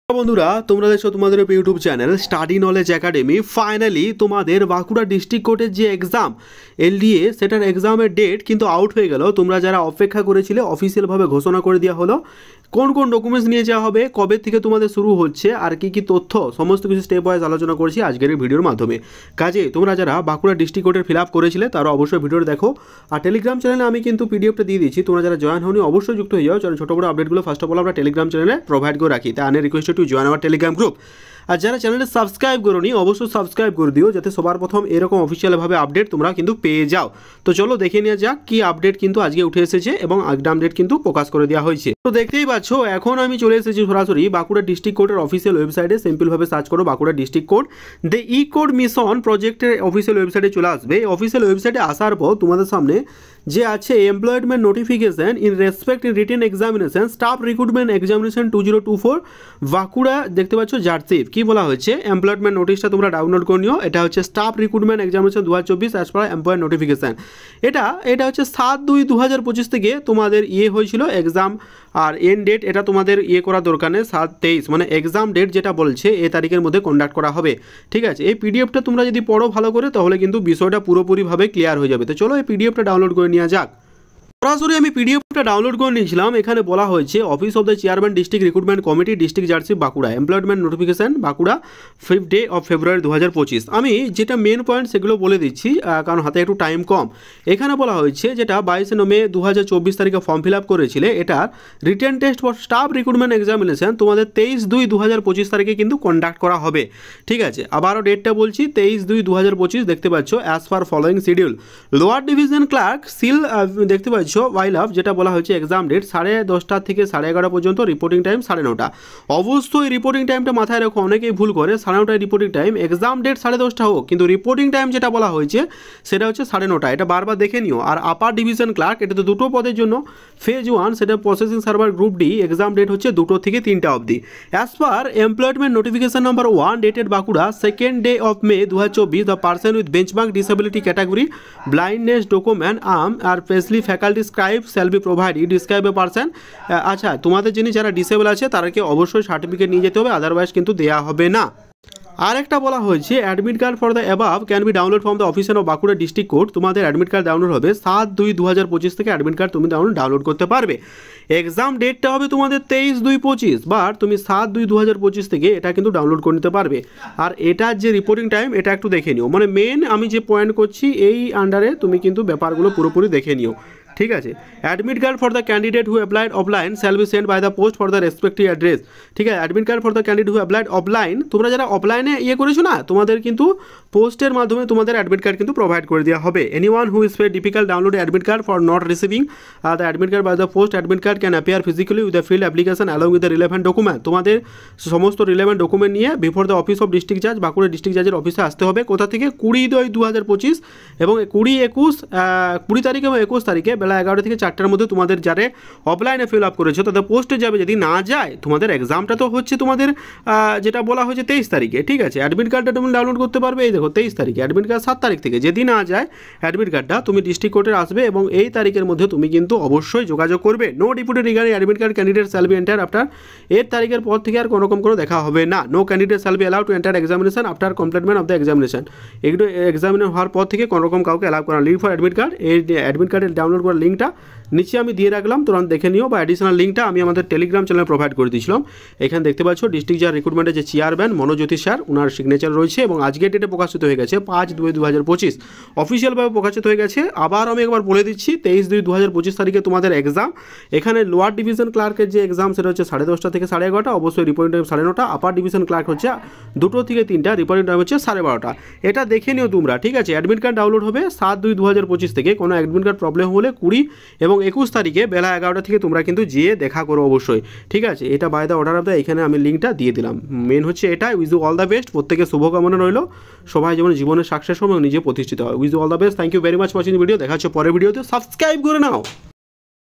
বন্ধুরা তোমরা দেখছো তোমাদের YouTube channel study knowledge academy. Finally তোমাদের বাঁকুড়া ডিস্ট্রিক্ট কোর্টের যে এক্সাম এলডিএ সেটার এক্সামের ডেট কিন্তু আউট হয়ে গেল। তোমরা যারা অপেক্ষা করেছিলে অফিসিয়ালভাবে ঘোষণা করে দেওয়া হলো কোন কোন ডকুমেন্টস নিয়ে যাওয়া হবে, কবে থেকে তোমাদের শুরু হচ্ছে, আর কি কি তথ্য, সমস্ত কিছু স্টেপ ওয়াইজ আলোচনা করেছি আজকের এই ভিডিওর মাধ্যমে। কাজে তোমরা যারা বাঁকুড়া ডিস্ট্রিক্ট কোর্টের ফিল আপ করেছিলে তারা অবশ্যই ভিডিওটা দেখো। আর টেলিগ্রাম চ্যানেলে আমি কিন্তু পিডিএফটা দিয়ে দিচ্ছি, তোমরা যারা জয়েন হওনি অবশ্যই যুক্ত হয়ে যাও। ছোটো বড় আপডেটগুলো ফার্স্ট অফ অল আমরা টেলিগ্রাম চ্যানেলে প্রোভাইড করে রাখি। তাই আনে request to join our Telegram group. আর যারা চ্যানেলটা সাবস্ক্রাইব করোনি অবশ্যই সাবস্ক্রাইব করে দিও, যাতে সবার প্রথম এরকম অফিসিয়ালভাবে আপডেট তোমরা কিন্তু পেয়ে যাও। তো চলো দেখে নেওয়া যাক কি আপডেট কিন্তু আজকে উঠে এসেছে এবং এক্সাম ডেট কিন্তু প্রকাশ করে দেওয়া হয়েছে। তো দেখতেই পাচ্ছ এখন আমি চলে এসেছি সরাসরি বাঁকুড়া ডিস্ট্রিক্ট কোর্টের অফিসিয়াল ওয়েবসাইটে। সিম্পলভাবে সার্চ করো Bankura district court, the E code mission প্রজেক্টের অফিসিয়াল ওয়েবসাইটে চলে আসবে। অফিসিয়াল ওয়েবসাইটে আসার পর তোমাদের সামনে যে আছে employment notification in respect in written examination staff recruitment examination 2024 Bankura, দেখতে পাচ্ছ জার্সিপ কি বলা হয়েছে। এমপ্লয়মেন্ট নোটিশটা তোমরা ডাউনলোড করে নিও। এটা হচ্ছে staff recruitment examination 2024 as per employer notification. এটা হচ্ছে 7/2/2025 থেকে তোমাদের হয়েছিল এক্সাম। আর এন্ড ডেট এটা তোমাদের করা দরকার নেই, 7/23 মানে এক্সাম ডেট যেটা বলছে এই তারিখের মধ্যে কন্ডাক্ট করা হবে। ঠিক আছে, এই পিডিএফটা তোমরা যদি পড়ো ভালো করে তাহলে কিন্তু বিষয়টা পুরোপুরিভাবে ক্লিয়ার হয়ে যাবে। তো চলো এই পিডিএফটা ডাউনলোড করে নেওয়া যাক। সরাসরি আমি পিডিএফটা ডাউনলোড করে নিয়েছিলাম। এখানে বলা হয়েছে office of the chairman district recruitment committee district jersey Bankura, employment notification Bankura 5 day of February 2025। আমি যেটা মেন পয়েন্ট সেগুলো বলে দিচ্ছি কারণ হাতে একটু টাইম কম। এখানে বলা হয়েছে যেটা 22 মে 2024 তারিখে ফর্ম ফিল আপ করেছিলে, এটার written test for staff recruitment examination তোমাদের 23/2/2025 তারিখে কিন্তু কন্ডাক্ট করা হবে। ঠিক আছে, আবারও ডেটটা বলছি 23/2/2025। দেখতে পাচ্ছ as per following schedule. Lower division clerk সিল দেখতে পাচ্ছ ওয়াইল অফ, যেটা বলা হয়েছে এক্সাম ডেট 10:30 থেকে 11:30 পর্যন্ত, রিপোর্টিং টাইম 9:30। অবশ্যই রিপোর্টিং টাইমটা মাথায় রাখো, অনেকেই ভুল করে 9:30 রিপোর্টিং টাইম, এক্সাম ডেট 10:30 হোক কিন্তু রিপোর্টিং টাইম যেটা বলা হয়েছে সেটা হচ্ছে 9:30। এটা বারবার দেখে নিও। আর আপার ডিভিশন ক্লার্ক এটা তো দুটো পদের জন্য, ফেজ 1 সেটা processing server group D, exam date হচ্ছে 2 থেকে 3 অবধি। As per employment notification number 1 dated Bankura 2nd day of May 2024, the person with benchmark disability category blindness document arm আর facially faculty scribe shall be provided describe a person. আচ্ছা, তোমাদের যিনি যারা disable আছে তাদেরকে অবশ্যই সার্টিফিকেট নিয়ে যেতে হবে, আদারওয়াইজ কিন্তু দেওয়া হবে না। আর একটা বলা হয়েছে admit card for the above can be download from the office of Bankura district court. তোমাদের অ্যাডমিট কার্ড ডাউনলোড হবে 7/2/2025 থেকে। অ্যাডমিট কার্ড তুমি ডাউনলোড করতে পারবে। এক্সাম ডেটটা হবে তোমাদের 23/2/25, বাট তুমি 7/2/2025 থেকে এটা কিন্তু ডাউনলোড করে নিতে পারবে। আর এটার যে রিপোর্টিং টাইম এটা একটু দেখে নিও, মানে মেন আমি যে পয়েন্ট করছি এই আন্ডারে তুমি কিন্তু ব্যাপারগুলো পুরোপুরি দেখে নিও। ঠিক আছে, admit card for the candidate who applied offline shall be send by the post for the respective address. ঠিক আছে, admit card for the candidate who applied offline, তোমরা যারা অফলাইনে করেছো না তোমাদের কিন্তু পোস্টের মাধ্যমে তোমাদের অ্যাডমিট কার্ড কিন্তু প্রোভাইড করে দেওয়া হবে। Anyone who is fed difficult download admit card for not receiving the admit card by the post, admit card can appear physically with the filled application along with the relevant document. তোমাদের সমস্ত relevant document নিয়ে before the office of district জাজ Bankura district জাজের অফিসে আসতে হবে। কোথা থেকে? 20/2/2025 এবং 20 তারিখ এবং 21 তারিখে বেলা 11 থেকে 4টার মধ্যে তোমাদের যারা অফলাইনে ফিল আপ করেছো তাদের পোস্টে যাবে। যদি না যায় তোমাদের এক্সামটা তো হচ্ছে তোমাদের যেটা বলা হয়েছে 23 তারিখে। ঠিক আছে, অ্যাডমিট কার্ডটা তুমি ডাউনলোড করতে পারবে এই দেখো 23 তারিখে, অ্যাডমিট কার্ড 7 তারিখ থেকে। যদি না যায় অ্যাডমিট কার্ডটা তুমি ডিস্ট্রিক্ট কোর্টে আসবে এবং এই তারিখের মধ্যে তুমি কিন্তু অবশ্যই যোগাযোগ করবে। No deputed regarding admit card candidate shall be enter after, এর তারিখের পর থেকে আর কোনো রকম কোনো দেখা হবে না। No candidate shall be allowed to enter examination after completement of the examination. এগুলো এক্সামিনেশন হওয়ার পর থেকে কোনো রকম কাউকে অ্যালাউ করা। লিঙ্ক ফর অ্যাডমিট কার্ড, এই অ্যাডমিট কার্ডের ডাউনলোড করার লিঙ্কটা নিচে আমি দিয়ে রাখলাম, তোমরা দেখে নিও। বা অ্যাডিশনাল লিঙ্কটা আমি আমাদের টেলিগ্রাম চ্যানেলে প্রোভাইড করে দিয়েছিলাম। এখানে দেখতে পাচ্ছ ডিস্ট্রিক্ট জাজ রিক্রুটমেন্টের যে চেয়ারম্যান মনোজ্যোতি স্যার ওনার সিগনেচার রয়েছে এবং আজকের ডেটে প্রকাশিত হয়ে গেছে 5/2/2025 অফিসিয়ালভাবে প্রকাশিত হয়ে গেছে। আবার আমি একবার বলে দিচ্ছি 23/2/2025 তারিখে তোমাদের এক্সাম। এখানে লোয়ার ডিভিশন ক্লার্কের যে এক্সাম সেটা হচ্ছে 10:30 থেকে 11:30, অবশ্যই reporting time 9:30। Upper division clerk হচ্ছে 2 থেকে 3টা, রিপোর্টিং টাইম হচ্ছে 12:30। এটা দেখে নিও তোমরা। ঠিক আছে, অ্যাডমিট কার্ড ডাউনলোড হবে 7/2/2025 থেকে। কোনো অ্যাডমিট কার্ড প্রবলেম হলে 20 এবং 21 তারিখে বেলা 11টা থেকে তোমরা কিন্তু যেয়ে দেখা করো অবশ্যই। ঠিক আছে, এটা by the order of the, এখানে আমি লিঙ্কটা দিয়ে দিলাম। মেন হচ্ছে এটা। Wish you all the best, প্রত্যেকের শুভকামনা রইল, সবাই যেমন জীবনে সাকসেস হবে এবং নিজে প্রতিষ্ঠিত হয়। Wish you all the best. Thank you very much watching video. দেখা হচ্ছে পরের ভিডিওতে। সাবস্ক্রাইব করে নাও।